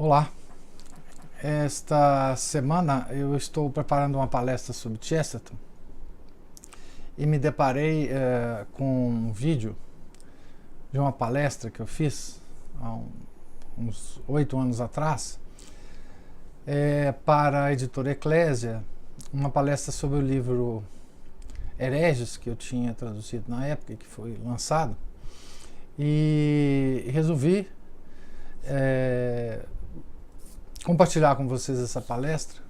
Olá, esta semana eu estou preparando uma palestra sobre Chesterton e me deparei com um vídeo de uma palestra que eu fiz há uns 8 anos atrás para a editora Eclésia, uma palestra sobre o livro Hereges, que eu tinha traduzido na época, que foi lançado, e resolvi compartilhar com vocês essa palestra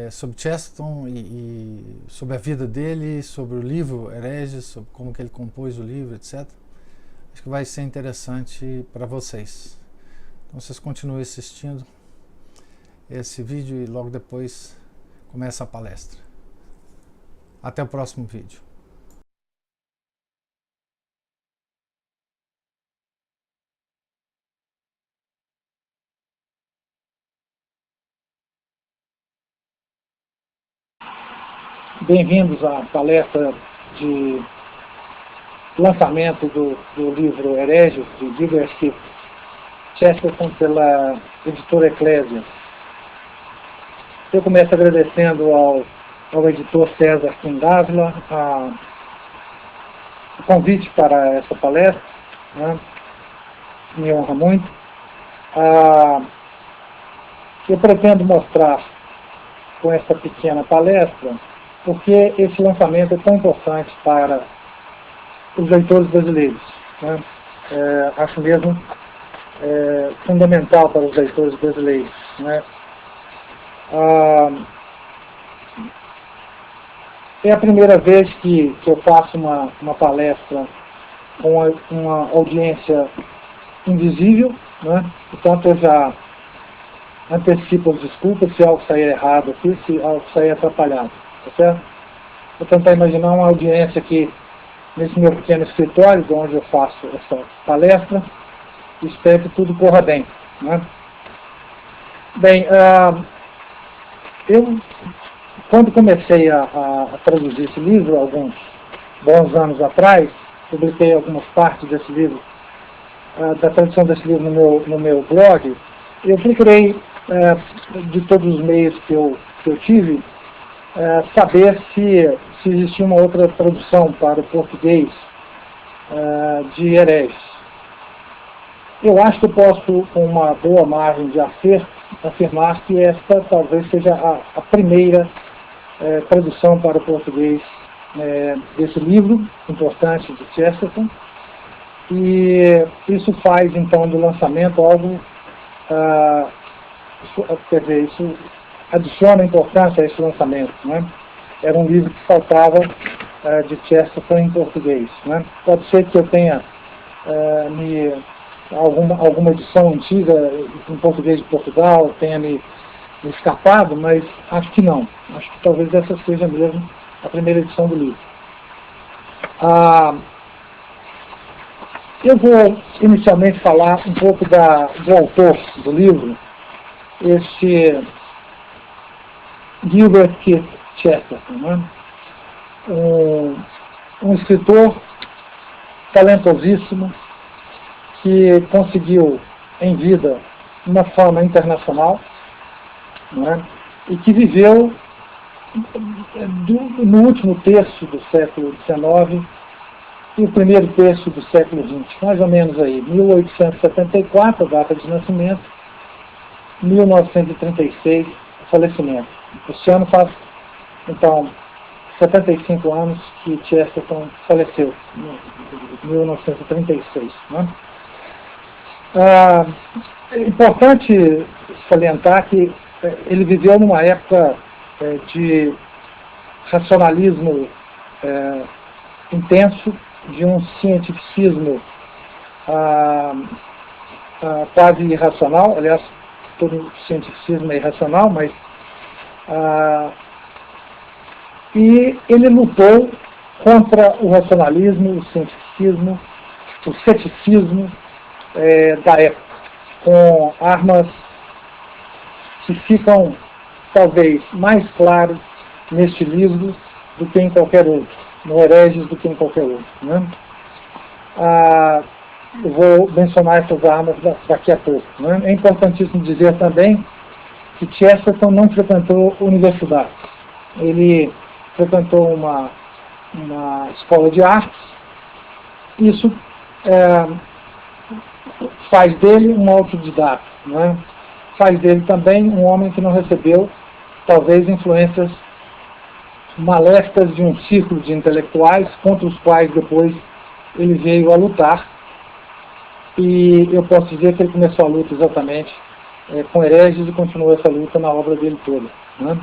sobre Chesterton e sobre a vida dele, sobre o livro Hereges, sobre como que ele compôs o livro, etc. Acho que vai ser interessante para vocês. Então vocês continuem assistindo esse vídeo e logo depois começa a palestra. Até o próximo vídeo. Bem-vindos à palestra de lançamento do livro Hereges, de Gilbert Chesterton, pela editora Eclésia. Eu começo agradecendo ao editor César Quindávila o convite para essa palestra, né? Me honra muito. Eu pretendo mostrar com essa pequena palestra porque esse lançamento é tão importante para os leitores brasileiros, né? Acho mesmo fundamental para os leitores brasileiros, né? É a primeira vez que eu faço uma palestra com uma audiência invisível, né? Portanto, eu já antecipo as desculpas se algo sair errado aqui, se algo sair atrapalhado. Tá certo? Vou tentar imaginar uma audiência aqui nesse meu pequeno escritório, onde eu faço essa palestra, e espero que tudo corra bem, né? Bem, eu, quando comecei a traduzir esse livro, alguns bons anos atrás, publiquei algumas partes desse livro, da tradução desse livro no meu blog. Eu procurei, de todos os meios que eu tive, saber se existia uma outra tradução para o português de Hereges. Eu acho que eu posso, com uma boa margem de afirmar que esta talvez seja a primeira tradução para o português desse livro importante de Chesterton, e isso faz então do lançamento algo, quer dizer, isso adiciona importância a esse lançamento, né? Era um livro que faltava de Chesterton em português, né? Pode ser que eu tenha alguma edição antiga em português de Portugal tenha me escapado, mas acho que não. Acho que talvez essa seja mesmo a primeira edição do livro. Eu vou inicialmente falar um pouco do autor do livro, este Gilbert Keith Chesterton, né? Um escritor talentosíssimo que conseguiu em vida uma fama internacional, né? E que viveu no último terço do século XIX e o primeiro terço do século XX, mais ou menos aí, 1874, a data de nascimento, 1936, o falecimento. Este ano faz, então, 75 anos que Chesterton faleceu, em 1936. Né? É importante salientar que ele viveu numa época de racionalismo intenso, de um cientificismo quase irracional. Aliás, todo cientificismo é irracional, mas e ele lutou contra o racionalismo, o cientificismo, o ceticismo da época, com armas que ficam talvez mais claras neste livro do que em qualquer outro, no Hereges do que em qualquer outro, né? eu vou mencionar essas armas daqui a pouco. Né? É importantíssimo dizer também que Chesterton não frequentou universidade. Ele frequentou uma escola de artes. Isso faz dele um autodidata, né? Faz dele também um homem que não recebeu, talvez, influências maléficas de um círculo de intelectuais contra os quais depois ele veio a lutar. E eu posso dizer que ele começou a luta exatamente com hereges e continuou essa luta na obra dele toda. Né?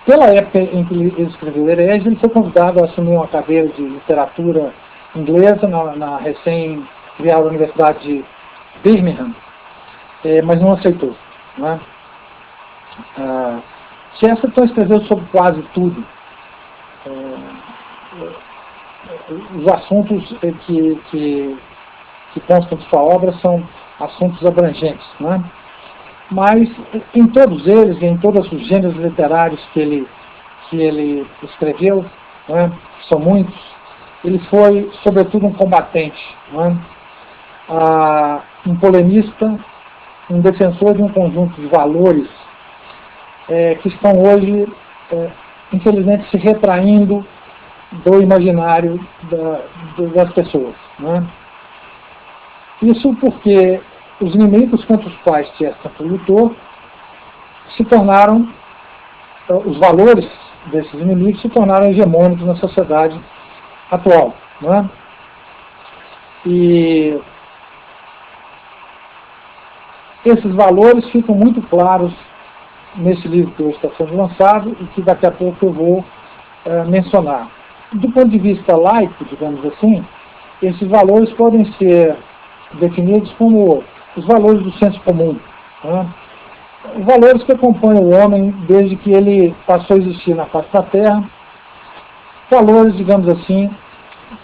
Pela época em que ele escreveu Herege, ele foi convidado a assumir uma cadeira de literatura inglesa na recém-criada Universidade de Birmingham, mas não aceitou. Né? Chesterton escreveu sobre quase tudo. Os assuntos que constam de sua obra são assuntos abrangentes. Né? Mas em todos eles, em todos os gêneros literários que ele escreveu, né, são muitos, ele foi, sobretudo, um combatente, né, um polemista, um defensor de um conjunto de valores que estão hoje, infelizmente, se retraindo do imaginário das pessoas. Né? Isso porque os inimigos contra os quais Chesterton lutou se tornaram, os valores desses inimigos se tornaram hegemônicos na sociedade atual. Né? E esses valores ficam muito claros nesse livro que hoje está sendo lançado e que daqui a pouco eu vou mencionar. Do ponto de vista laico, digamos assim, esses valores podem ser definidos como os valores do senso comum. Né? Os valores que acompanham o homem desde que ele passou a existir na face da Terra. Valores, digamos assim,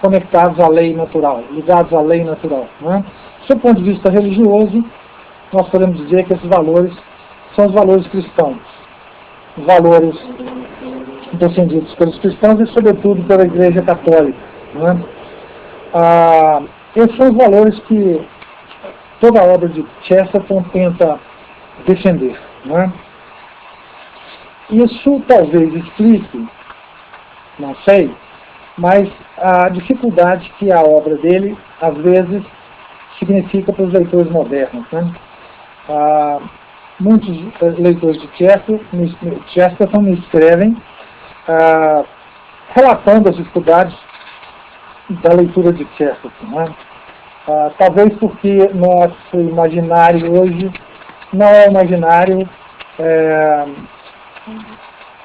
conectados à lei natural, ligados à lei natural. Né? Do ponto de vista religioso, nós podemos dizer que esses valores são os valores cristãos. Os valores defendidos pelos cristãos e, sobretudo, pela Igreja Católica. Né? Esses são os valores que toda a obra de Chesterton tenta defender. Né? Isso talvez explique, não sei, mas a dificuldade que a obra dele, às vezes, significa para os leitores modernos. Né? Muitos leitores de Chesterton me escrevem relatando as dificuldades da leitura de Chesterton. Né? Talvez porque nosso imaginário hoje não é um imaginário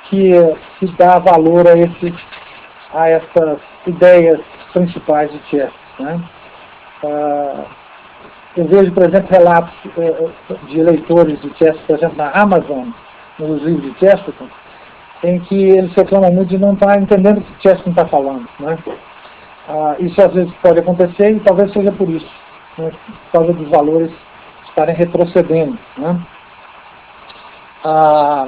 que dá valor a essas ideias principais de Chesterton. Né? Eu vejo, por exemplo, relatos de leitores de Chesterton, por exemplo, na Amazon, nos livros de Chesterton, em que eles reclamam muito de não estar entendendo o que Chesterton está falando. Né? Isso às vezes pode acontecer e talvez seja por isso, né? Por causa dos valores estarem retrocedendo. Né? A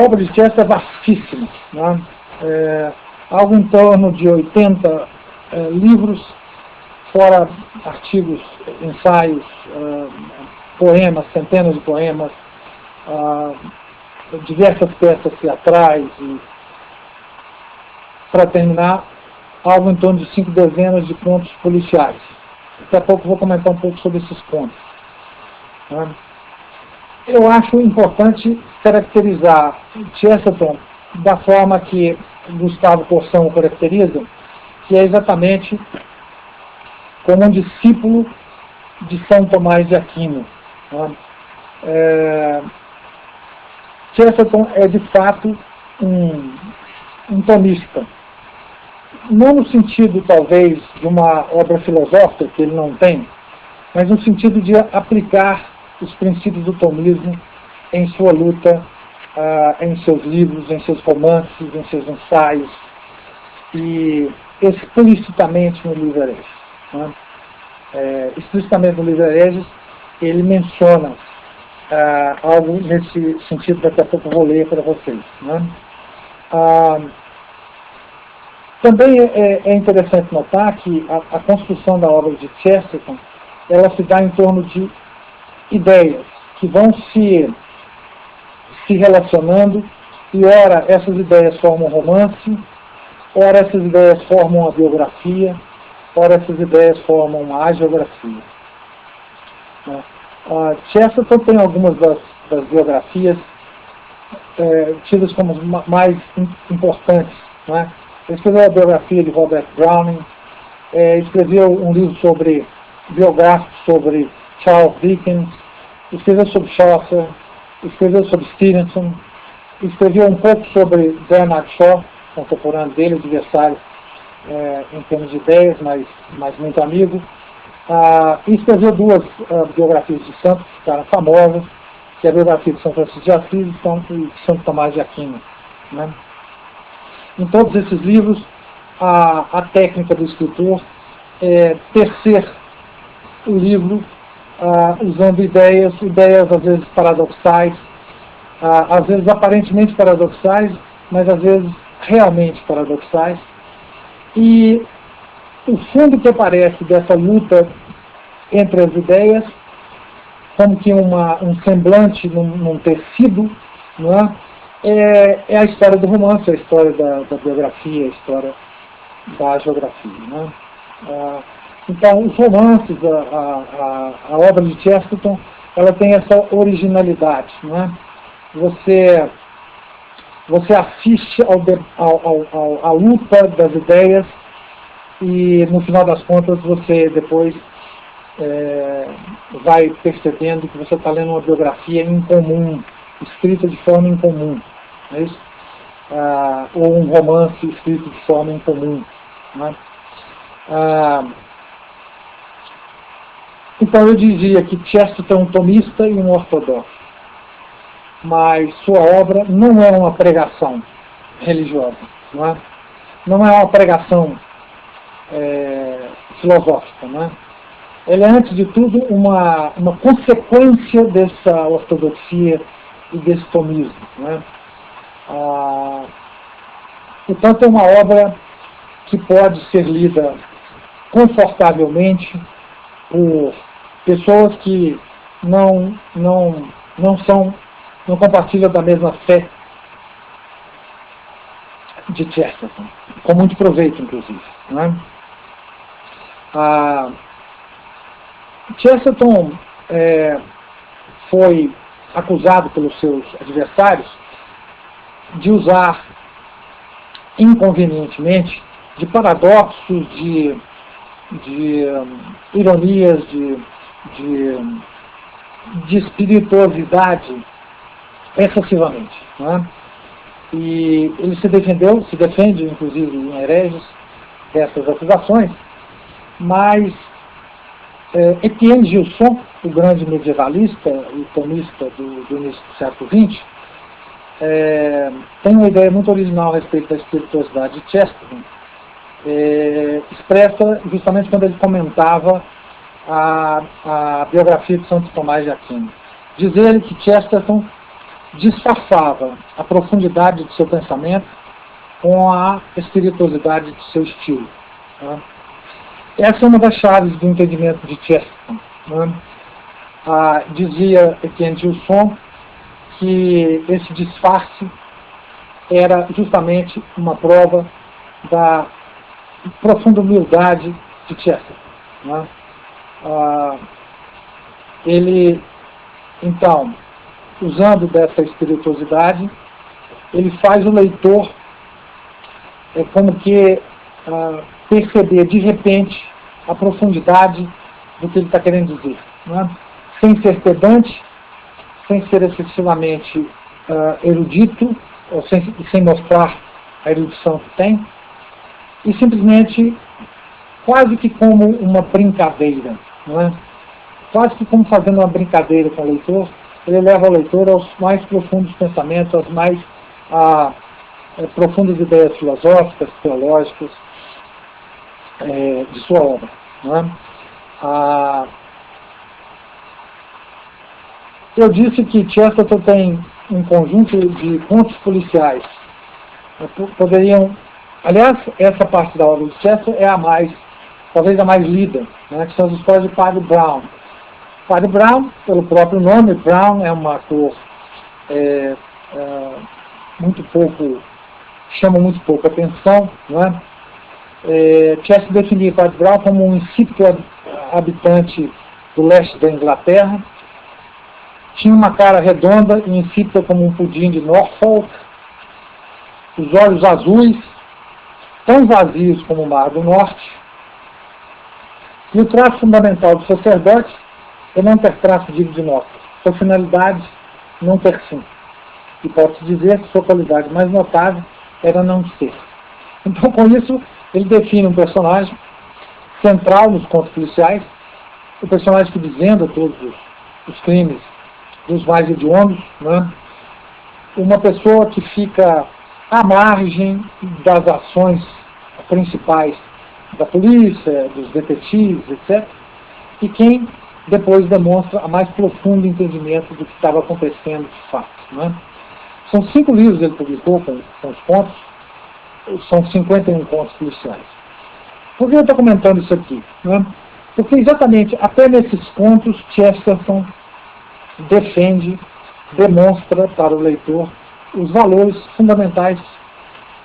obra de Chesterton é vastíssima. Né? Algo em torno de 80 livros, fora artigos, ensaios, poemas, centenas de poemas, diversas peças teatrais e, para terminar, algo em torno de 5 dezenas de contos policiais. Daqui a pouco vou comentar um pouco sobre esses contos. Né? Eu acho importante caracterizar Chesterton da forma que Gustavo Corsão o caracteriza, que é exatamente como um discípulo de São Tomás de Aquino. Né? Chesterton é, de fato, um tomista. Não no sentido, talvez, de uma obra filosófica, que ele não tem, mas no sentido de aplicar os princípios do tomismo em sua luta, em seus livros, em seus romances, em seus ensaios, e explicitamente no livro Hereges. Né? Explicitamente no livro Hereges, ele menciona algo nesse sentido, daqui a pouco eu vou ler para vocês. Né? Também é interessante notar que a construção da obra de Chesterton, ela se dá em torno de ideias que vão se relacionando, e ora essas ideias formam um romance, ora essas ideias formam uma biografia, ora essas ideias formam uma hagiografia. Chesterton tem algumas das biografias tidas como mais importantes. Né? Ele escreveu a biografia de Robert Browning, escreveu um livro biográfico sobre Charles Dickens, escreveu sobre Chaucer, escreveu sobre Stevenson, escreveu um pouco sobre Bernard Shaw, contemporâneo dele, adversário em termos de ideias, mas muito amigo. E escreveu duas biografias de santos que ficaram famosas, que é a biografia de São Francisco de Assis e de Santo Tomás de Aquino. Né? Em todos esses livros, a técnica do escritor é tecer o livro usando ideias às vezes paradoxais, às vezes aparentemente paradoxais, mas às vezes realmente paradoxais. E o fundo que aparece dessa luta entre as ideias, como que um semblante num tecido, não é? É a história do romance, a história da biografia, a história da geografia. Né? Então, os romances, a obra de Chesterton, ela tem essa originalidade. Não é? Você assiste à luta das ideias e, no final das contas, você depois vai percebendo que você está lendo uma biografia incomum, escrita de forma incomum. Não é isso? Ou um romance escrito de forma incomum. Não é? Então eu dizia que Chesterton é um tomista e um ortodoxo, mas sua obra não é uma pregação religiosa, não é uma pregação filosófica. Não é? Ele é, antes de tudo, uma consequência dessa ortodoxia e desse tomismo. Não é? Portanto, é uma obra que pode ser lida confortavelmente por pessoas que não compartilham da mesma fé de Chesterton, com muito proveito, inclusive. Não é? Chesterton foi acusado pelos seus adversários de usar inconvenientemente de paradoxos, de ironias, de espirituosidade excessivamente. Não é? E ele se defende, inclusive, em Hereges, dessas acusações, mas Étienne Gilson, o grande medievalista e tomista do início do século XX, tem uma ideia muito original a respeito da espirituosidade de Chesterton, expressa justamente quando ele comentava a biografia de Santo Tomás de Aquino. Diz ele que Chesterton disfarçava a profundidade de seu pensamento com a espirituosidade de seu estilo. Né? Essa é uma das chaves do entendimento de Chesterton. Né? Dizia Étienne Gilson que esse disfarce era justamente uma prova da profunda humildade de Chesterton. Né? Ele, então, usando dessa espirituosidade, ele faz o leitor como que perceber de repente a profundidade do que ele está querendo dizer, né? Sem ser pedante, sem ser excessivamente erudito, ou sem mostrar a erudição que tem, e simplesmente quase que como uma brincadeira, não é? Quase que como fazendo uma brincadeira com o leitor, ele leva o leitor aos mais profundos pensamentos, às mais profundas ideias filosóficas, teológicas de sua obra. Não é? Eu disse que Chesterton tem um conjunto de contos policiais. Poderiam Aliás, essa parte da obra do Chester é a mais, talvez a mais lida, né, que são as histórias de Padre Brown. Padre Brown, pelo próprio nome, Brown é um ator muito pouco, chama muito pouco atenção, não é? Chester definia Padre Brown como um insípido habitante do leste da Inglaterra. Tinha uma cara redonda e insípida como um pudim de Norfolk, os olhos azuis, tão vazios como o Mar do Norte. E o traço fundamental do sacerdote é não ter traço digno de nota, sua finalidade não ter fim. E pode-se dizer que sua qualidade mais notável era não ser. Então, com isso, ele define um personagem central nos contos policiais, o personagem que desvenda todos os crimes dos mais hediondos, né? Uma pessoa que fica à margem das ações principais da polícia, dos detetives, etc. E quem depois demonstra a mais profundo entendimento do que estava acontecendo de fato, né? São 5 livros que ele publicou com os contos, são 51 contos policiais. Por que eu estou comentando isso aqui? Né? Porque exatamente até nesses contos Chesterton demonstra para o leitor os valores fundamentais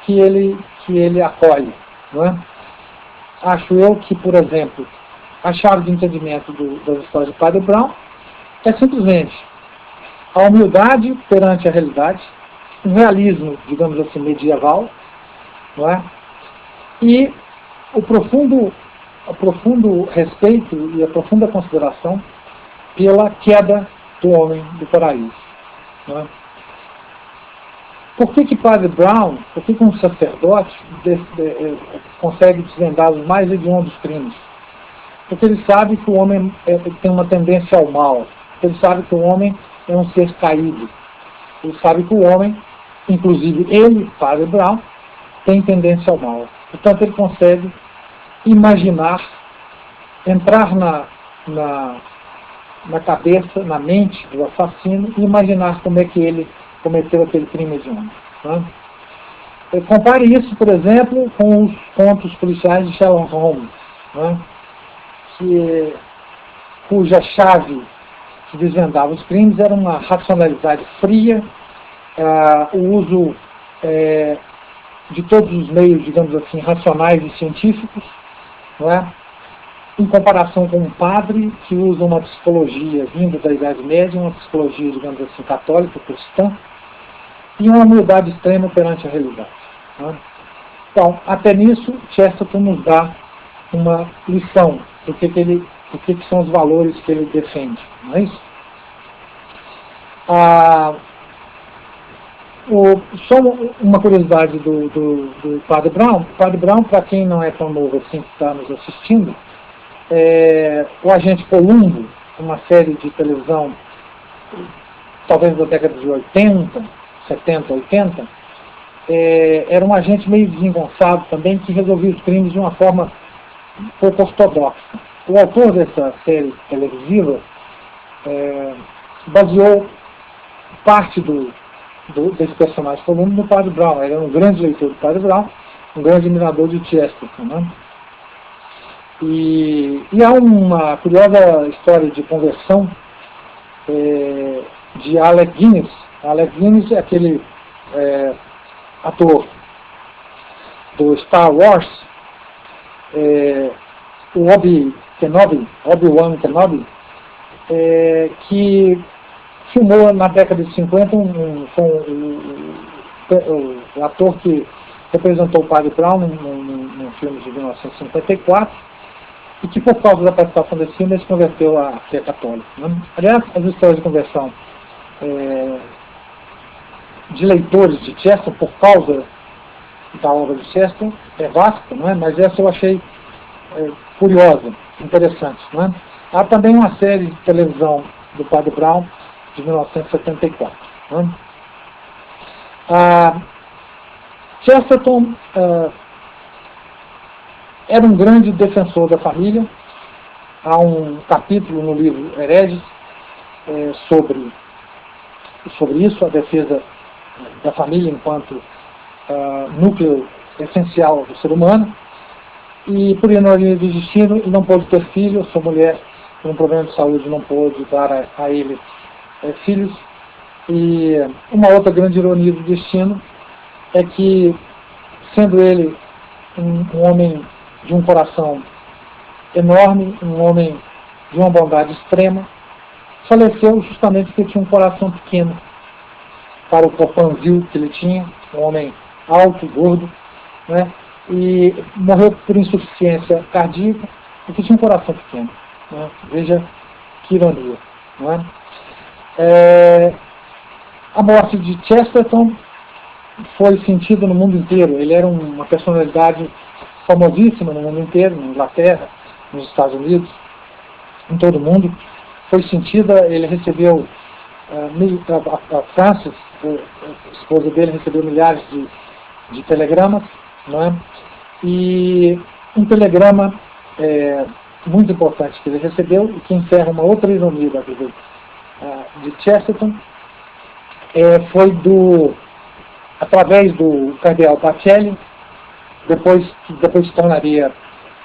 que ele acolhe. Não é? Acho eu que, por exemplo, a chave de entendimento das histórias de Padre Brown é simplesmente a humildade perante a realidade, um realismo, digamos assim, medieval, não é? E o profundo respeito e a profunda consideração pela queda do homem do paraíso. Não é? Por que Padre Brown, por que um sacerdote consegue desvendar os mais hediondos crimes? Porque ele sabe que o homem tem uma tendência ao mal. Ele sabe que o homem é um ser caído. Ele sabe que o homem, inclusive ele, Padre Brown, tem tendência ao mal. Portanto, ele consegue imaginar, entrar na cabeça, na mente do assassino e imaginar como é que ele cometeu aquele crime hediondo. Né? Compare isso, por exemplo, com os contos policiais de Sherlock Holmes, né? Cuja chave que desvendava os crimes era uma racionalidade fria, o uso de todos os meios, digamos assim, racionais e científicos, não é? Em comparação com um padre que usa uma psicologia vinda da Idade Média, uma psicologia, digamos assim, católica, cristã, e uma humildade extrema perante a realidade. Não é? Então, até nisso, Chesterton nos dá uma lição do que são os valores que ele defende. Não é isso? Só uma curiosidade do Padre Brown. Padre Brown, para quem não é tão novo assim que está nos assistindo, o Agente Columbo, uma série de televisão, talvez da década de 80, 70, 80, era um agente meio desengonçado também, que resolvia os crimes de uma forma pouco ortodoxa. O autor dessa série televisiva baseou parte desse personagem Columbo no Padre Brown. Ele era um grande leitor do Padre Brown, um grande admirador de Chesterton, né? E há uma curiosa história de conversão de Alec Guinness. Alec Guinness é aquele ator do Star Wars, o Obi-Wan Kenobi, que filmou na década de 50 o ator que representou o Padre Brown num filme de 1954, e que por causa da participação desse filme ele se converteu à fé católica. Né? Aliás, as histórias de conversão de leitores de Chesterton por causa da obra de Chesterton é vasta, não é? Mas essa eu achei curiosa, interessante. Não é? Há também uma série de televisão do Padre Brown de 1974. Não é? Chesterton era um grande defensor da família. Há um capítulo no livro Hereges sobre isso, a defesa da família enquanto núcleo essencial do ser humano, e por ironia do destino, ele não pôde ter filho, sua mulher, por um problema de saúde, não pôde dar a ele filhos. E uma outra grande ironia do destino é que, sendo ele um homem de um coração enorme, um homem de uma bondade extrema, faleceu justamente porque tinha um coração pequeno para o corpãozinho que ele tinha, um homem alto, gordo, né? E morreu por insuficiência cardíaca porque tinha um coração pequeno, né? Veja que ironia, não é? A morte de Chesterton foi sentida no mundo inteiro. Ele era uma personalidade famosíssima no mundo inteiro, na Inglaterra, nos Estados Unidos, em todo o mundo. Foi sentida, ele recebeu, a Frances, a esposa dele, recebeu milhares de telegramas, não é? E um telegrama muito importante que ele recebeu, e que encerra uma outra ironia da vida de Chesterton, foi através do cardeal Pacelli, depois se tornaria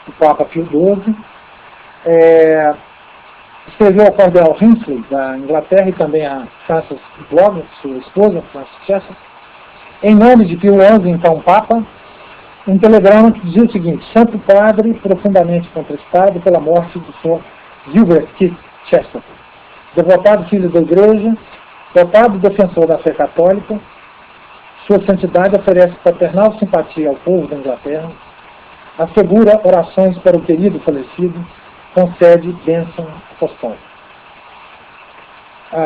o Papa Pio XII, escreveu ao cardeal Hinsley, da Inglaterra, e também a Frances Blogg, sua esposa, Frances Chesterton, em nome de Pio XI, então Papa, um telegrama que dizia o seguinte: Santo Padre, profundamente contristado pela morte do Sr. Gilbert Keith Chesterton, devotado filho da Igreja, dotado defensor da fé católica, sua santidade oferece paternal simpatia ao povo da Inglaterra, assegura orações para o querido falecido, concede bênção apostólica.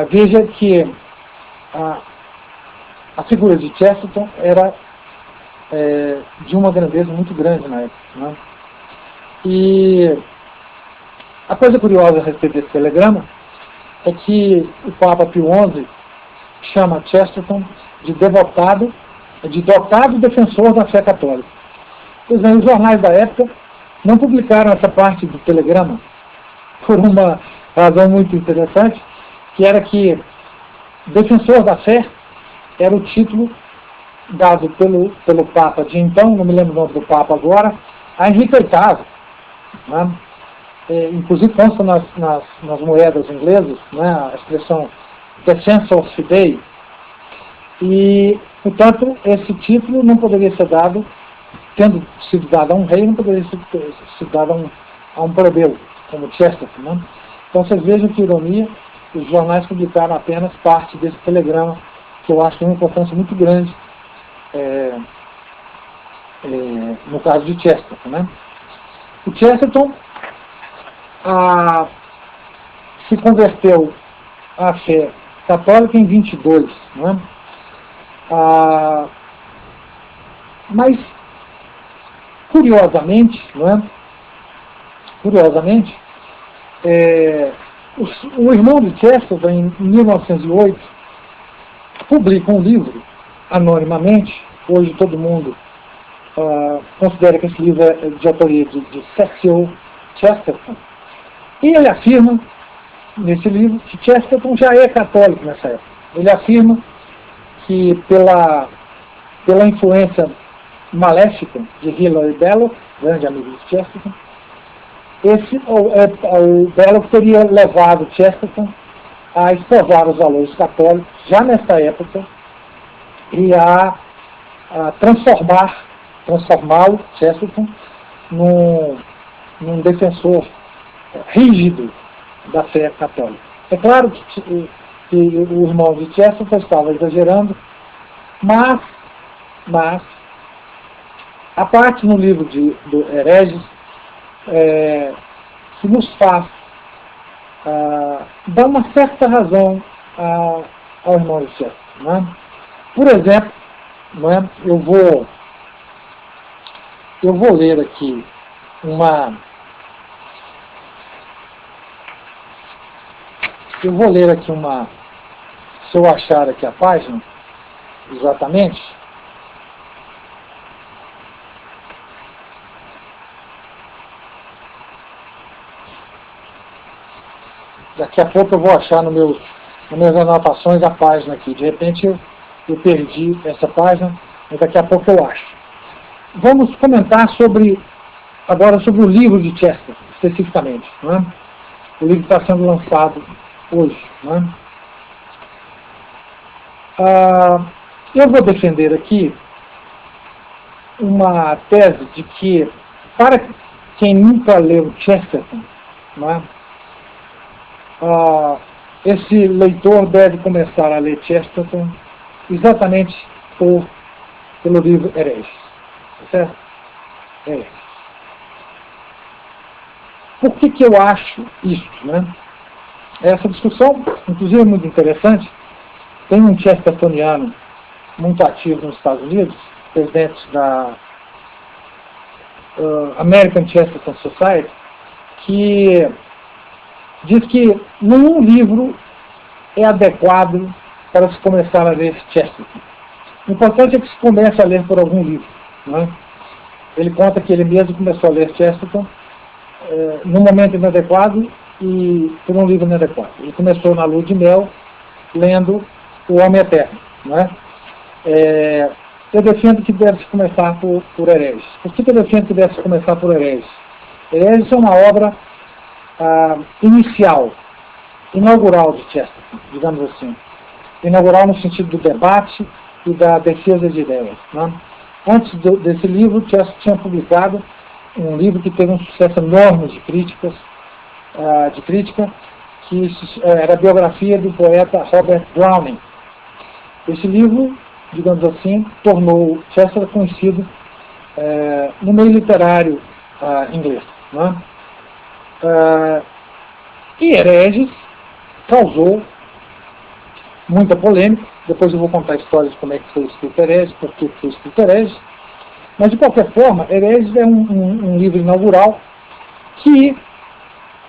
Veja que a figura de Chesterton era de uma grandeza muito grande na época, né? E a coisa curiosa a respeito desse telegrama é que o Papa Pio XI chama Chesterton de dotado defensor da fé católica. Pois bem, os jornais da época não publicaram essa parte do telegrama por uma razão muito interessante, que era que defensor da fé era o título dado pelo Papa de então, não me lembro o nome do Papa agora, a Henrique VIII. Né? Inclusive consta nas moedas inglesas, né, a expressão Defensor Fidei, e, portanto, esse título não poderia ser dado, tendo sido dado a um rei, não poderia ser dado a um plebeu, como Chesterton. Né? Então, vocês vejam que ironia, os jornais publicaram apenas parte desse telegrama, que eu acho que tem uma importância muito grande no caso de Chesterton. Né? O Chesterton se converteu à fé católica em 22, né? Mas, curiosamente, né? O irmão de Chesterton, em 1908, publica um livro, anonimamente. Hoje todo mundo considera que esse livro é de autoria de Cecil Chesterton. E ele afirma, nesse livro, que Chesterton já é católico nessa época. Ele afirma que pela influência maléfica de Hilary Belloc, grande amigo de Chesterton, o Belloc teria levado Chesterton a espovar os valores católicos já nessa época e a transformá-lo, Chesterton, num defensor rígido da fé católica. É claro que o irmão de Chesterton estava exagerando, mas a parte no livro do Hereges que nos faz dar uma certa razão ao irmão de Chesterton. Né? Por exemplo, né, eu vou ler aqui se eu achar aqui a página, exatamente. Daqui a pouco eu vou achar nas minhas anotações a página aqui. De repente eu perdi essa página, mas daqui a pouco eu acho. vamos comentar agora sobre o livro de Chesterton, especificamente. Não é? O livro está sendo lançado hoje. Não é? Eu vou defender aqui uma tese de que, para quem nunca leu Chesterton, não é? Esse leitor deve começar a ler Chesterton exatamente pelo livro Hereges. Tá certo? Hereges. Por que eu acho isso? Né? Essa discussão, inclusive, é muito interessante. Tem um chestertoniano muito ativo nos Estados Unidos, presidente da American Chesterton Society, que diz que nenhum livro é adequado para se começar a ler Chesterton. O importante é que se comece a ler por algum livro. Não é? Ele conta que ele mesmo começou a ler Chesterton num momento inadequado e por um livro inadequado. Ele começou na Lua de Mel, lendo O Homem Eterno. Não é? Eu defendo que deve-se começar por Hereges. Por que eu defendo que deve-se começar por Hereges? Hereges é uma obra inaugural de Chesterton, digamos assim. Inaugural no sentido do debate e da defesa de ideias. Né? Antes desse livro, Chesterton tinha publicado um livro que teve um sucesso enorme de crítica, que era a biografia do poeta Robert Browning. Esse livro, digamos assim, tornou Chesterton conhecido no meio literário inglês. Né? E Hereges causou muita polêmica. Depois eu vou contar histórias de como é que foi escrito Hereges, por que foi escrito Hereges. Mas, de qualquer forma, Hereges é um livro inaugural que,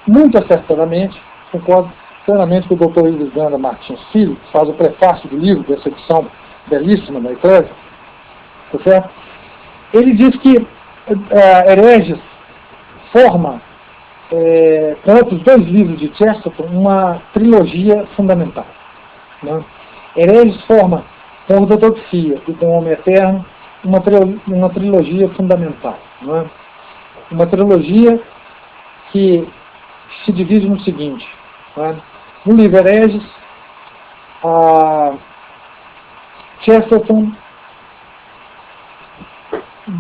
muito acertadamente, concordo plenamente com o Dr. Ives Ganda Martins Filho, que faz o prefácio do livro, dessa edição belíssima da Eclésia, tá certo? Ele diz que Hereges forma, com outros dois livros de Chesterton, uma trilogia fundamental. Né? Hereges forma, com Ortodoxia e com o Homem Eterno, uma trilogia fundamental. Né? Uma trilogia que se divide no seguinte. Né? No livro Hereges, Chesterton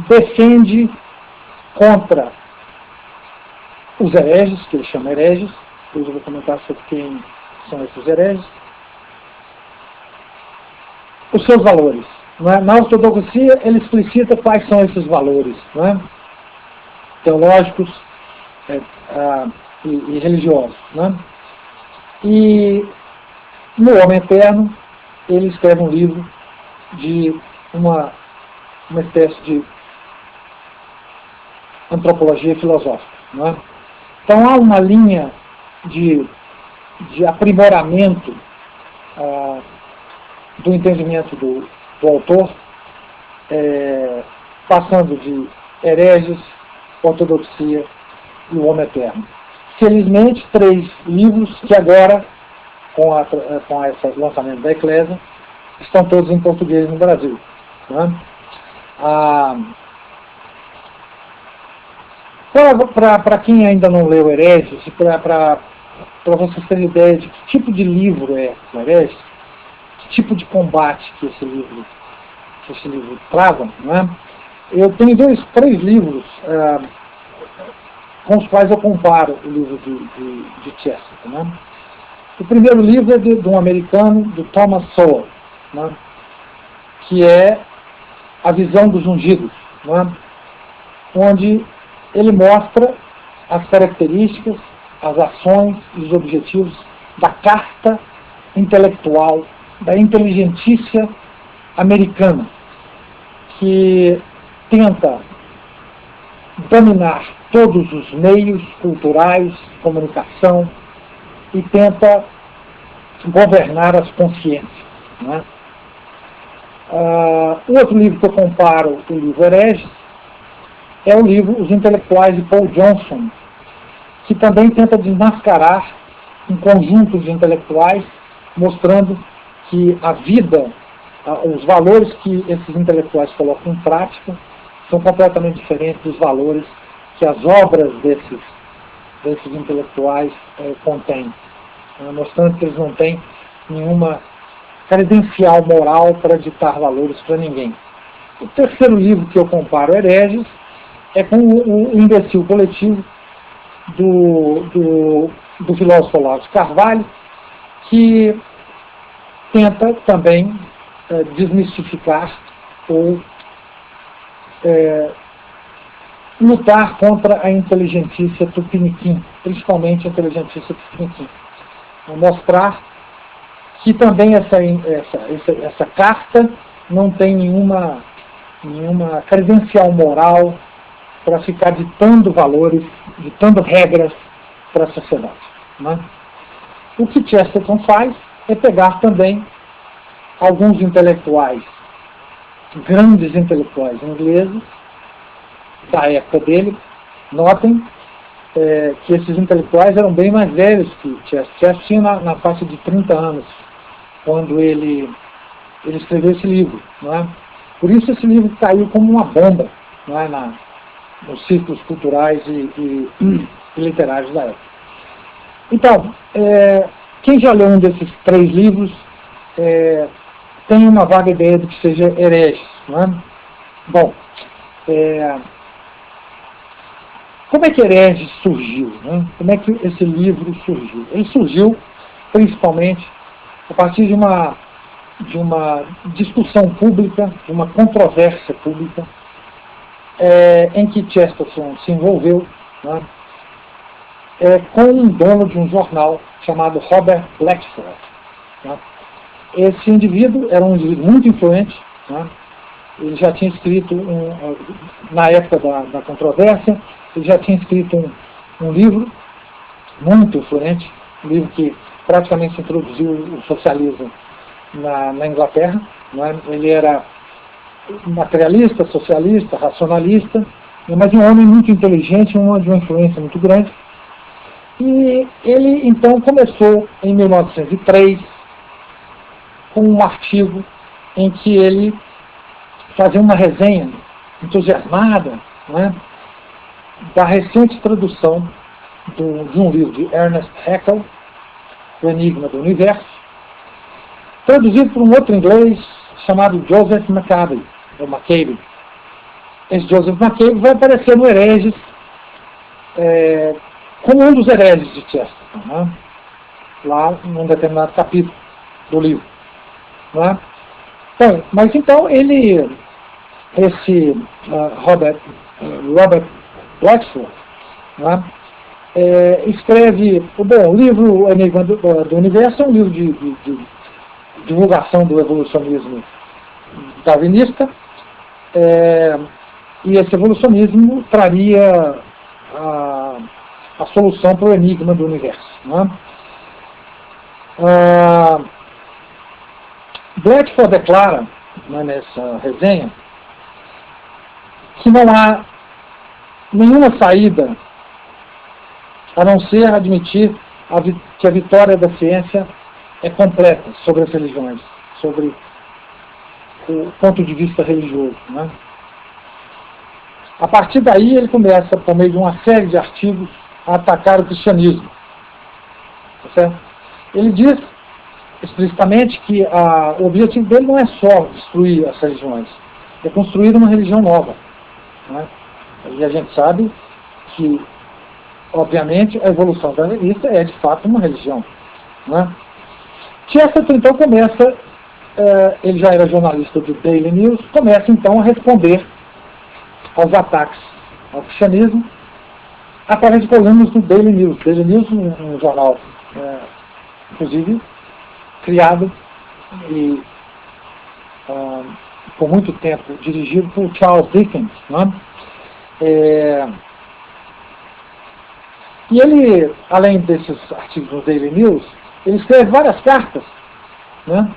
defende contra os hereges, que ele chama hereges. Depois eu vou comentar sobre quem são esses hereges. Os seus valores. Né? Na ortodoxia, ele explicita quais são esses valores, né? Teológicos e religiosos. Né? E no Homem Eterno, ele escreve um livro de uma espécie de antropologia filosófica. Né? Então há uma linha de aprimoramento do entendimento do autor, passando de Hereges, Ortodoxia e o Homem Eterno. Felizmente, 3 livros que agora, com esse lançamento da Eclésia, estão todos em português no Brasil. Né? Para quem ainda não leu Hereges, para vocês terem ideia de que tipo de livro é o Hereges, que tipo de combate que esse livro trava, né? Eu tenho 3 livros com os quais eu comparo o livro de Chesterton. Né? O primeiro livro é de um americano, do Thomas Sowell, né? Que é A Visão dos Ungidos, né? Onde ele mostra as características, as ações e os objetivos da carta intelectual, da inteligentícia americana, que tenta dominar todos os meios culturais, comunicação, e tenta governar as consciências. Né? O outro livro que eu comparo, o livro Hereges, é o livro Os Intelectuais de Paul Johnson, que também tenta desmascarar um conjunto de intelectuais, mostrando que a vida, os valores que esses intelectuais colocam em prática, são completamente diferentes dos valores que as obras desses intelectuais contêm, mostrando que eles não têm nenhuma credencial moral para ditar valores para ninguém. O terceiro livro que eu comparo, Hereges, é com o Imbecil Coletivo, do filósofo Olavo de Carvalho, que tenta também desmistificar ou lutar contra a inteligentícia tupiniquim, principalmente a inteligentícia tupiniquim. Mostrar que também essa carta não tem nenhuma credencial moral para ficar ditando valores, ditando regras para a sociedade. Né? O que Chesterton faz é pegar também alguns intelectuais, grandes intelectuais ingleses, da época dele. Notem que esses intelectuais eram bem mais velhos que Chesterton. Chesterton tinha na faixa de 30 anos, quando ele escreveu esse livro. Não é? Por isso esse livro caiu como uma bomba, não é? Nos círculos culturais e literários da época. Então, quem já leu um desses 3 livros tem uma vaga ideia do que seja Hereges. Não é? Bom, como é que Hereges surgiu? Né? Como é que esse livro surgiu? Ele surgiu principalmente a partir de uma discussão pública, de uma controvérsia pública, em que Chesterton se envolveu, né, com um dono de um jornal chamado Robert Blatchford. Né? Esse indivíduo era um indivíduo muito influente. Né? Ele já tinha escrito, na época da controvérsia, ele já tinha escrito um livro muito influente, um livro que praticamente introduziu o socialismo na Inglaterra. Né? Ele era materialista, socialista, racionalista, mas um homem muito inteligente, de uma influência muito grande. E ele, então, começou, em 1903, com um artigo em que ele fazia uma resenha entusiasmada, né, da recente tradução de um livro de Ernest Haeckel, O Enigma do Universo, traduzido por um outro inglês chamado Joseph Maccabe, ou Maccabe. Esse Joseph Maccabe vai aparecer no Hereges como um dos hereges de Chesterton, né? Lá num determinado capítulo do livro. Né? Bom, mas então esse Robert Blatchford, né, escreve, o livro Enigma do Universo é um livro de divulgação do evolucionismo darwinista, e esse evolucionismo traria a solução para o enigma do universo. Né? Blatchford declara, né, nessa resenha, que não há nenhuma saída a não ser admitir que a vitória da ciência é completa sobre as religiões, sobre o ponto de vista religioso. Né? A partir daí ele começa, por meio de uma série de artigos, a atacar o cristianismo. Tá certo? Ele diz explicitamente que o objetivo dele não é só destruir as religiões, é construir uma religião nova. Né? E a gente sabe que, obviamente, a evolução darwinista é de fato uma religião. Né? Chesterton então começa, ele já era jornalista do Daily News, começa então a responder aos ataques ao cristianismo através de colunas do Daily News. Daily News, um jornal, inclusive, criado e por muito tempo dirigido por Charles Dickens. Né? E ele, além desses artigos no Daily News, ele escreve várias cartas, né,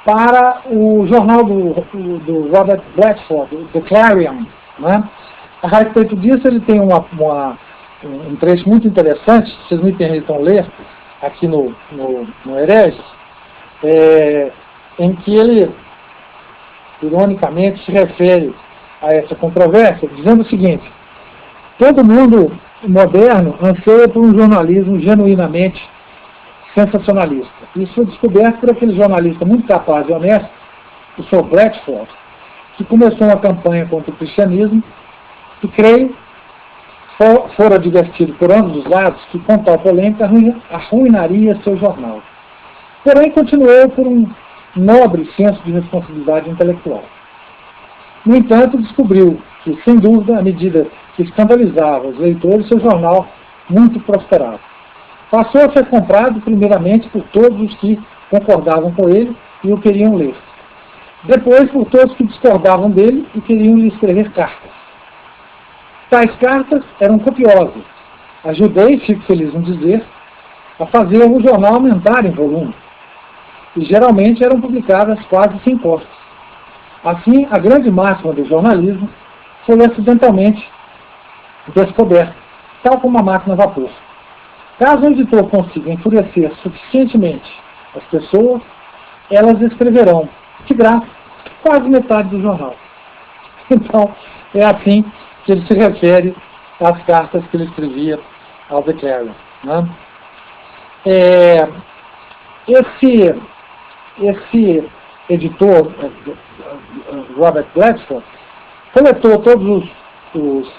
para o jornal do Robert Blatchford, The Clarion. Né? A respeito disso, ele tem um trecho muito interessante, se vocês me permitam ler, aqui no Hereges, em que ele, ironicamente, se refere a essa controvérsia, dizendo o seguinte: todo mundo moderno anseia por um jornalismo genuinamente sensacionalista. Isso foi descoberto por aquele jornalista muito capaz e honesto, o Sr. Blatchford, que começou uma campanha contra o cristianismo e, creio, fora advertido por ambos os lados que, com tal polêmica, arruinaria seu jornal. Porém, continuou por um nobre senso de responsabilidade intelectual. No entanto, descobriu que, sem dúvida, à medida que escandalizava os leitores, seu jornal muito prosperava. Passou a ser comprado, primeiramente, por todos os que concordavam com ele e o queriam ler. Depois, por todos que discordavam dele e queriam lhe escrever cartas. Tais cartas eram copiosas. Ajudei, fico feliz em dizer, a fazer o jornal aumentar em volume. E geralmente eram publicadas quase sem custos. Assim, a grande máxima do jornalismo foi acidentalmente descoberta, tal como a máquina a vapor. Caso o editor consiga enfurecer suficientemente as pessoas, elas escreverão, de graça, quase metade do jornal. Então, é assim que ele se refere às cartas que ele escrevia ao The Clarion, né? Esse editor, Robert Blatchford, coletou todos os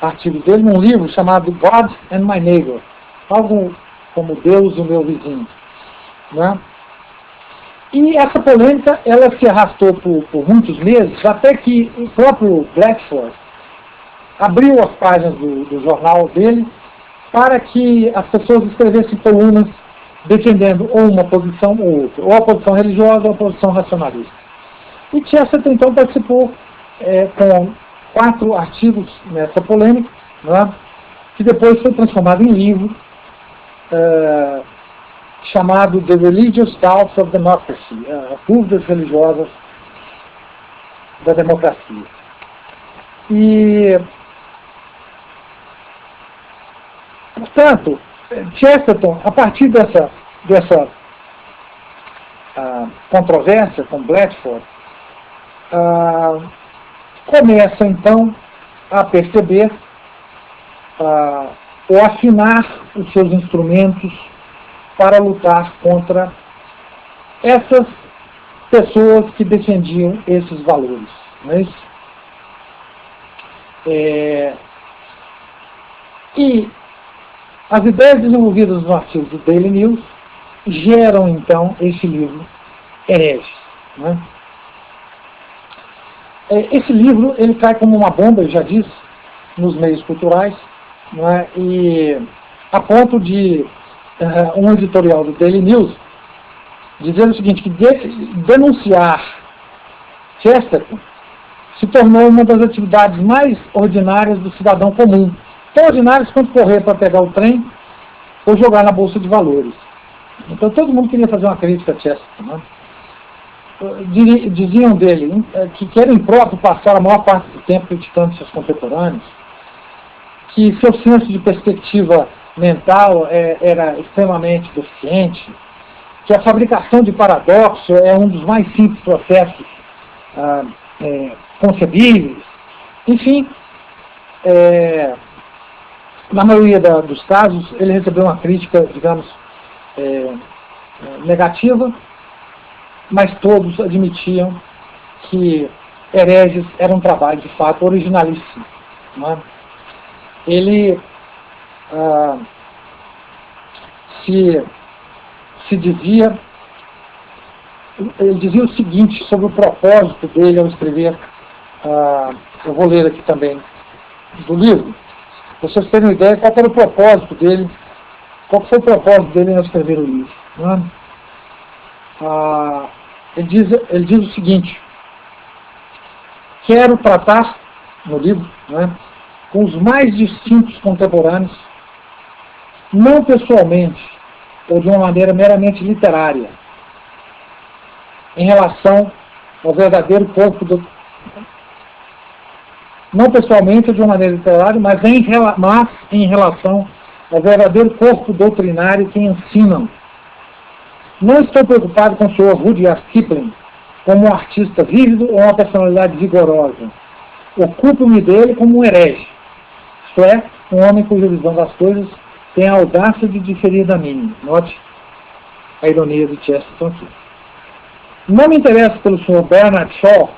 artigos dele num livro chamado God and My Neighbor, algo como Deus e o meu vizinho, né? E essa polêmica, ela se arrastou por muitos meses, até que o próprio Blatchford abriu as páginas do jornal dele para que as pessoas escrevessem colunas defendendo ou uma posição ou outra, ou a posição religiosa ou a posição racionalista. E Chesterton, então, participou com 4 artigos nessa polêmica, né, que depois foi transformado em livro, chamado The Religious Doubts of Democracy, as dúvidas religiosas da democracia. E, portanto, Chesterton, a partir dessa controvérsia com Blatchford, começa então a perceber ou afinar os seus instrumentos para lutar contra essas pessoas que defendiam esses valores. Não é isso? E as ideias desenvolvidas nos artigos do Daily News geram, então, esse livro, Hereges. Né? Esse livro, ele cai como uma bomba, eu já disse, nos meios culturais, né? E a ponto de um editorial do Daily News dizer o seguinte, que denunciar Chesterton se tornou uma das atividades mais ordinárias do cidadão comum. Tão ordinárias quanto correr para pegar o trem ou jogar na bolsa de valores. Então todo mundo queria fazer uma crítica a Chesterton. Né? Diziam dele que era impróprio passar a maior parte do tempo criticando seus contemporâneos, que seu senso de perspectiva mental era extremamente deficiente, que a fabricação de paradoxo é um dos mais simples processos concebíveis. Enfim, na maioria dos casos, ele recebeu uma crítica, digamos, negativa, mas todos admitiam que Hereges era um trabalho, de fato, originalíssimo. Né? Ele ele dizia o seguinte sobre o propósito dele ao escrever, eu vou ler aqui também do livro, para vocês terem uma ideia qual era o propósito dele, qual foi o propósito dele ao escrever o livro. Né? Ele diz o seguinte: quero tratar, no livro, né, com os mais distintos contemporâneos, não pessoalmente, ou de uma maneira meramente literária, em relação ao verdadeiro corpo do... Não pessoalmente ou de uma maneira literária, mas em relação ao verdadeiro corpo doutrinário que ensinam. Não estou preocupado com o Sr. Rudyard Kipling como um artista vívido ou uma personalidade vigorosa. ocupo-me dele como um herege, isto é, um homem cuja visão das coisas tem a audácia de diferir da minha. Note a ironia de Chesterton aqui. Não me interesso pelo Sr. Bernard Shaw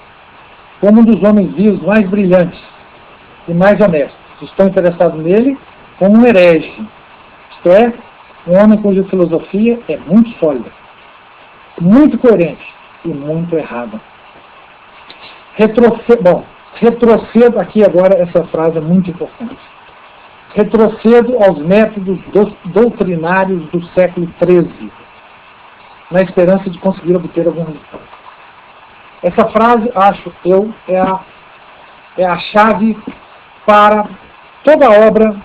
como um dos homens vivos mais brilhantes e mais honestos. Estou interessado nele como um herege, isto é, um homem cuja filosofia é muito sólida, muito coerente e muito errada. Retrocedo aqui agora, essa frase é muito importante. Retrocedo aos métodos doutrinários do século XIII, na esperança de conseguir obter algum resultado. Essa frase, acho eu, é a chave para toda a obra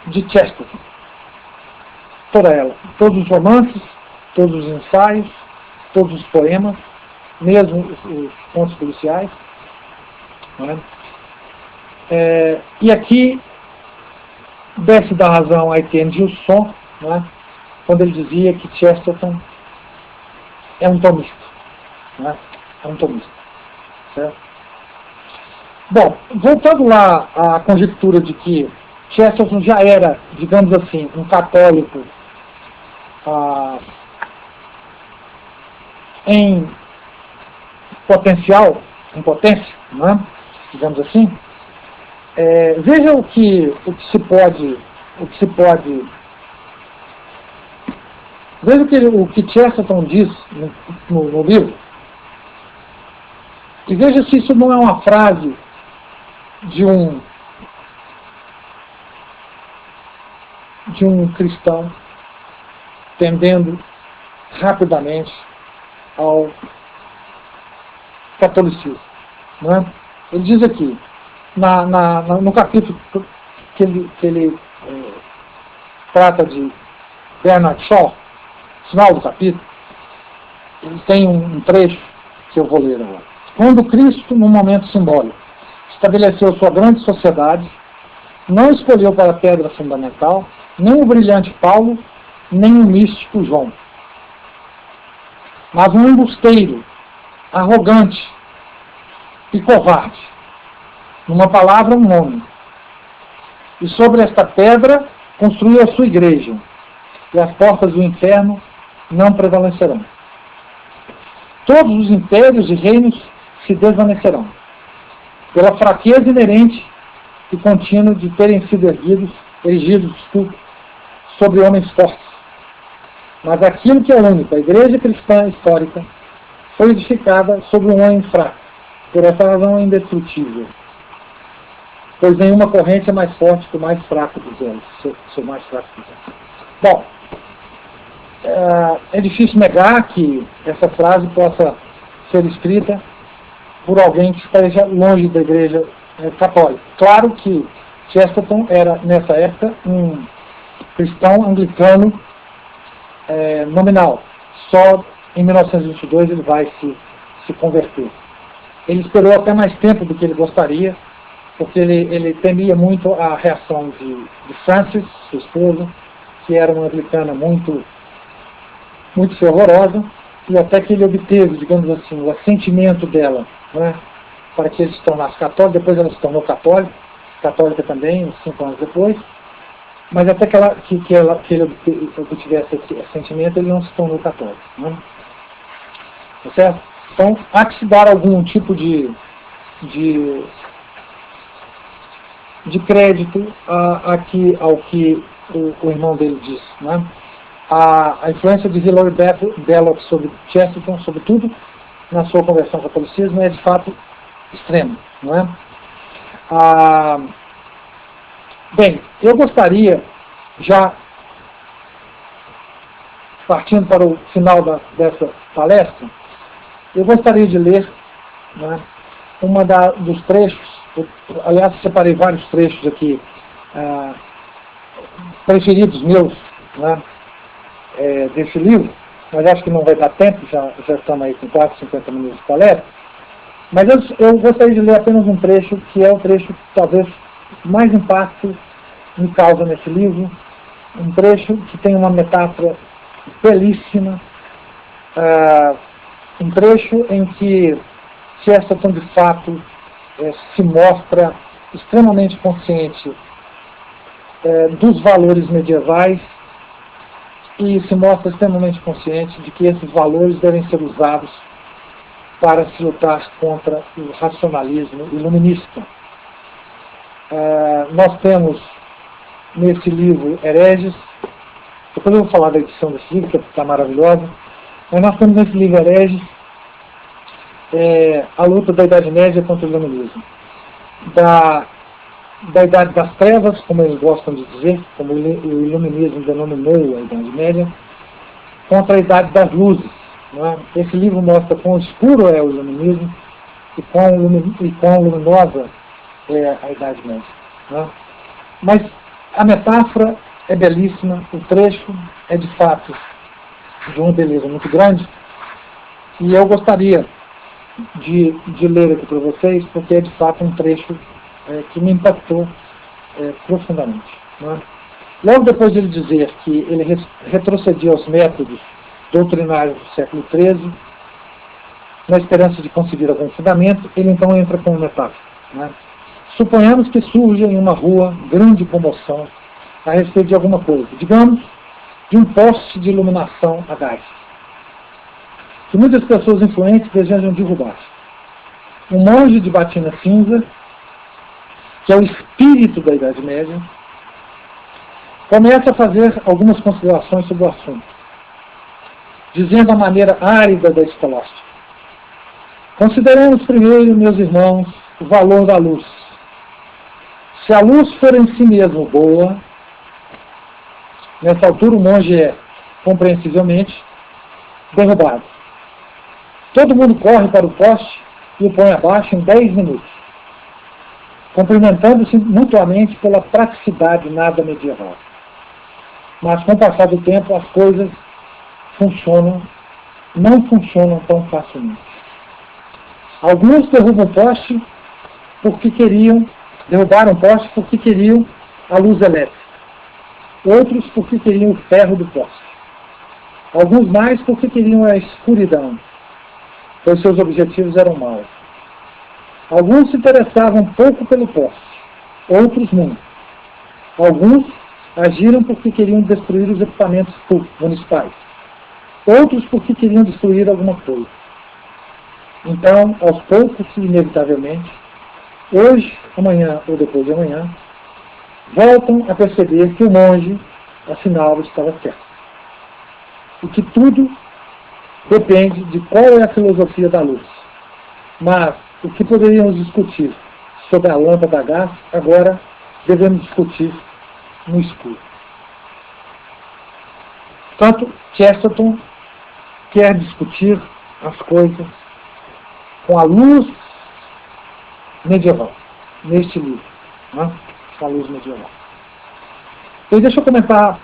de Chesterton. Toda ela. Todos os romances, todos os ensaios, todos os poemas, mesmo os contos policiais. Não é? E aqui deve dar razão a Etienne Gilson, não é? Quando ele dizia que Chesterton é um tomista. Não é? É um tomista. Certo? Bom, voltando lá à conjectura de que Chesterton já era, digamos assim, um católico em potencial, em potência, não é? Digamos assim. Veja o que se pode, veja o que Chesterton diz no livro, e veja se isso não é uma frase de um cristão tendendo rapidamente ao catolicismo. Não é? Ele diz aqui, no capítulo que ele trata de Bernard Shaw, final do capítulo, ele tem um trecho que eu vou ler agora. Quando Cristo, num momento simbólico, estabeleceu sua grande sociedade, não escolheu para a pedra fundamental nem o brilhante Paulo, nem o místico João, mas um embusteiro, arrogante e covarde. Numa palavra, um homem. E sobre esta pedra construiu a sua igreja, e as portas do inferno não prevalecerão. Todos os impérios e reinos se desvanecerão, pela fraqueza inerente e contínua de terem sido erigidos sobre homens fortes. Mas aquilo que é único, a igreja cristã histórica, foi edificada sobre um homem fraco. Por essa razão é indestrutível. Pois nenhuma corrente é mais forte que o mais fraco dos elos. Seu mais fraco dos elos. Bom, é difícil negar que essa frase possa ser escrita por alguém que esteja longe da igreja católica. Claro que Chesterton era, nessa época, um cristão anglicano nominal. Só em 1922 ele vai se converter. Ele esperou até mais tempo do que ele gostaria, porque ele temia muito a reação de Frances, sua esposa, que era uma anglicana muito fervorosa, e até que ele obteve, digamos assim, o assentimento dela, né, para que ele se tornasse católico. Depois ela se tornou católica também, 5 anos depois, mas até que ele obtivesse esse assentimento, ele não se tornou católico. Né? Tá certo? Então, há que se dar algum tipo de crédito ao que o irmão dele disse. Né? A influência de Hilary Belloc sobre Chesterton, sobretudo na sua conversão ao catolicismo, é de fato extrema. Não é? Bem, eu gostaria, já partindo para o final dessa palestra, eu gostaria de ler, né, dos trechos, aliás, separei vários trechos aqui, preferidos meus, né, desse livro, mas acho que não vai dar tempo, já estamos aí com 50 minutos de palestra, mas eu gostaria de ler apenas um trecho, que é o trecho que talvez mais impacto me causa nesse livro, um trecho que tem uma metáfora belíssima, um trecho em que Chesterton, de fato, se mostra extremamente consciente dos valores medievais e se mostra extremamente consciente de que esses valores devem ser usados para se lutar contra o racionalismo iluminista. Nós temos nesse livro Hereges, depois eu vou falar da edição desse livro, que está maravilhosa, mas nós temos nesse livro Hereges a luta da Idade Média contra o iluminismo. Da Idade das Trevas, como eles gostam de dizer, como o iluminismo denominou a Idade Média, contra a Idade das Luzes. Não é? Esse livro mostra quão escuro é o iluminismo e quão luminosa é a Idade Média. Não é? Mas a metáfora é belíssima, o trecho é de fato de uma beleza muito grande, e eu gostaria de ler aqui para vocês, porque é de fato um trecho que me impactou profundamente. Não é? Logo depois de ele dizer que ele retrocedia aos métodos doutrinários do século XIII, na esperança de conseguir algum fundamento, ele então entra com uma metáfora. Não é? Suponhamos que surja em uma rua grande comoção a respeito de alguma coisa, digamos, de um poste de iluminação a gás, que muitas pessoas influentes desejam derrubar. Um monge de batina cinza, que é o espírito da Idade Média, começa a fazer algumas considerações sobre o assunto, dizendo a maneira árida da escolástica: consideremos primeiro, meus irmãos, o valor da luz. Se a luz for em si mesmo boa, nessa altura o monge é, compreensivelmente, derrubado. Todo mundo corre para o poste e o põe abaixo em 10 minutos, cumprimentando-se mutuamente pela praticidade nada medieval. Mas com o passar do tempo as coisas não funcionam tão facilmente. Alguns derrubaram o poste porque queriam a luz elétrica. Outros porque queriam o ferro do poste. Alguns mais porque queriam a escuridão, pois seus objetivos eram maus. Alguns se interessavam pouco pelo poste, outros muito. Alguns agiram porque queriam destruir os equipamentos municipais, outros porque queriam destruir alguma coisa. Então, aos poucos e inevitavelmente, hoje, amanhã ou depois de amanhã, voltam a perceber que o monge, afinal, estava certo. E que tudo depende de qual é a filosofia da luz. Mas o que poderíamos discutir sobre a lâmpada a gás, agora devemos discutir no escuro. Portanto, Chesterton quer discutir as coisas com a luz medieval, neste livro, né? Com a luz medieval. E deixa eu comentar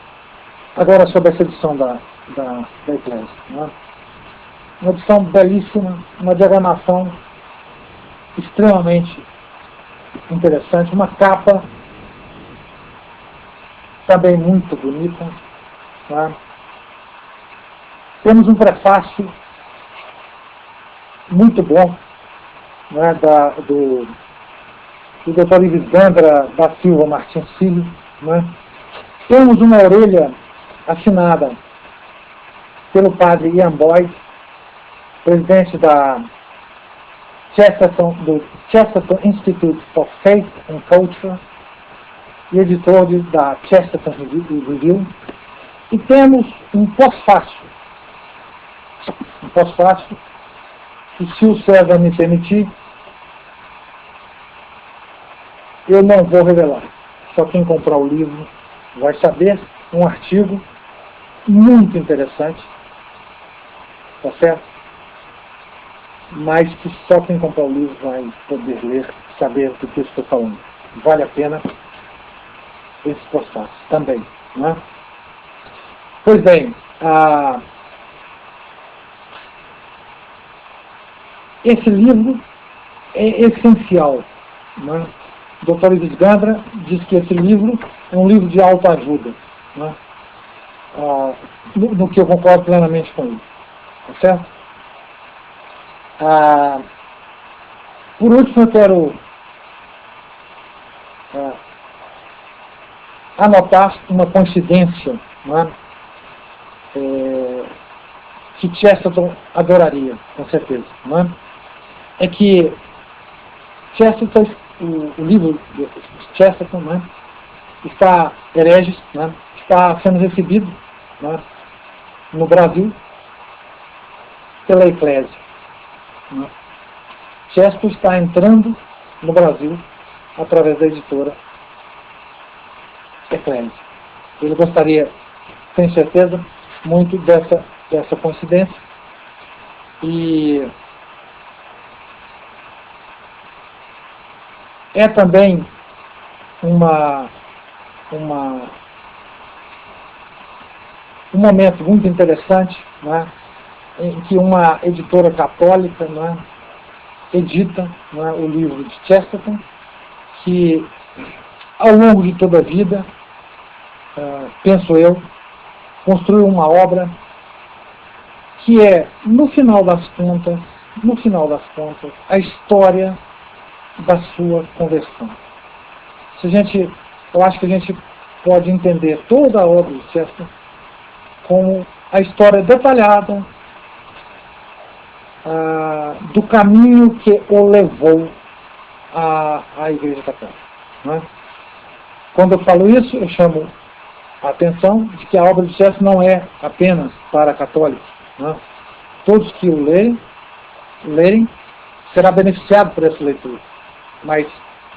agora sobre essa edição da Eclésia. Né? Uma edição belíssima, uma diagramação extremamente interessante, uma capa também muito bonita. Né? Temos um prefácio muito bom, né, do Dr. Ives Gandra da Silva Martins Filho. Né? Temos uma orelha assinada pelo padre Ian Boyd, presidente do Chesterton Institute for Faith and Culture e editor da Chesterton Review. E temos um pós-fácil, que, se o César me permitir, eu não vou revelar. Só quem comprar o livro vai saber. Um artigo muito interessante, tá certo? Mas que só quem comprar o livro vai poder ler, saber do que eu estou falando. Vale a pena esse pós-fácil também, né? Pois bem, esse livro é essencial. Né? O Dr. Ives Gandra diz que esse livro é um livro de autoajuda. Né? No que eu concordo plenamente com ele. Tá certo? Por último, eu quero anotar uma coincidência, não é? Que Chesterton adoraria, com certeza. Não é? É que Chesterton, o livro de Chesterton, não é? Está, Hereges, não é? Está sendo recebido, não é? No Brasil pela Eclésia. Não é? Chesterton está entrando no Brasil através da editora Eclésia. Ele gostaria, tenho certeza, muito dessa coincidência. E é também um momento muito interessante, não é? Em que uma editora católica, não é? Edita, não é? O livro de Chesterton, que ao longo de toda a vida, penso eu, construiu uma obra que é, no final das contas, a história da sua conversão. Eu acho que a gente pode entender toda a obra de Chesterton como a história detalhada do caminho que o levou à Igreja Católica. Não é? Quando eu falo isso, eu chamo a atenção de que a obra de Chesterton não é apenas para católicos. Não é? Todos que o lerem será beneficiado por essa leitura. Mas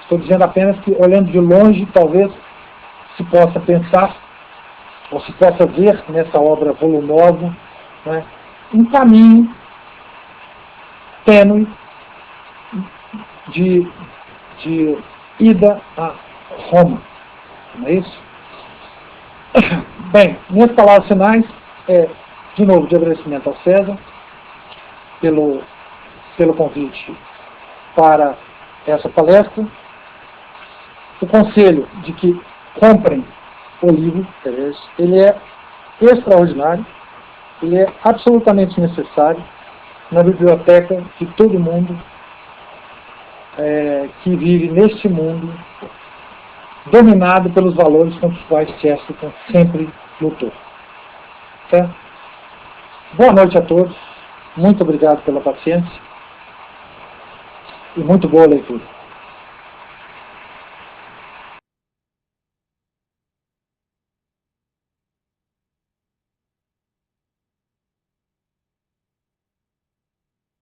estou dizendo apenas que, olhando de longe, talvez se possa pensar, ou se possa ver nessa obra volumosa, né, um caminho tênue de ida a Roma. Não é isso? Bem, minhas palavras finais de novo, de agradecimento ao César pelo convite para essa palestra. O conselho de que comprem o livro, ele é extraordinário, ele é absolutamente necessário na biblioteca de todo mundo que vive neste mundo dominado pelos valores contra os quais Chesterton sempre lutou. Tá? Boa noite a todos, muito obrigado pela paciência e muito boa leitura.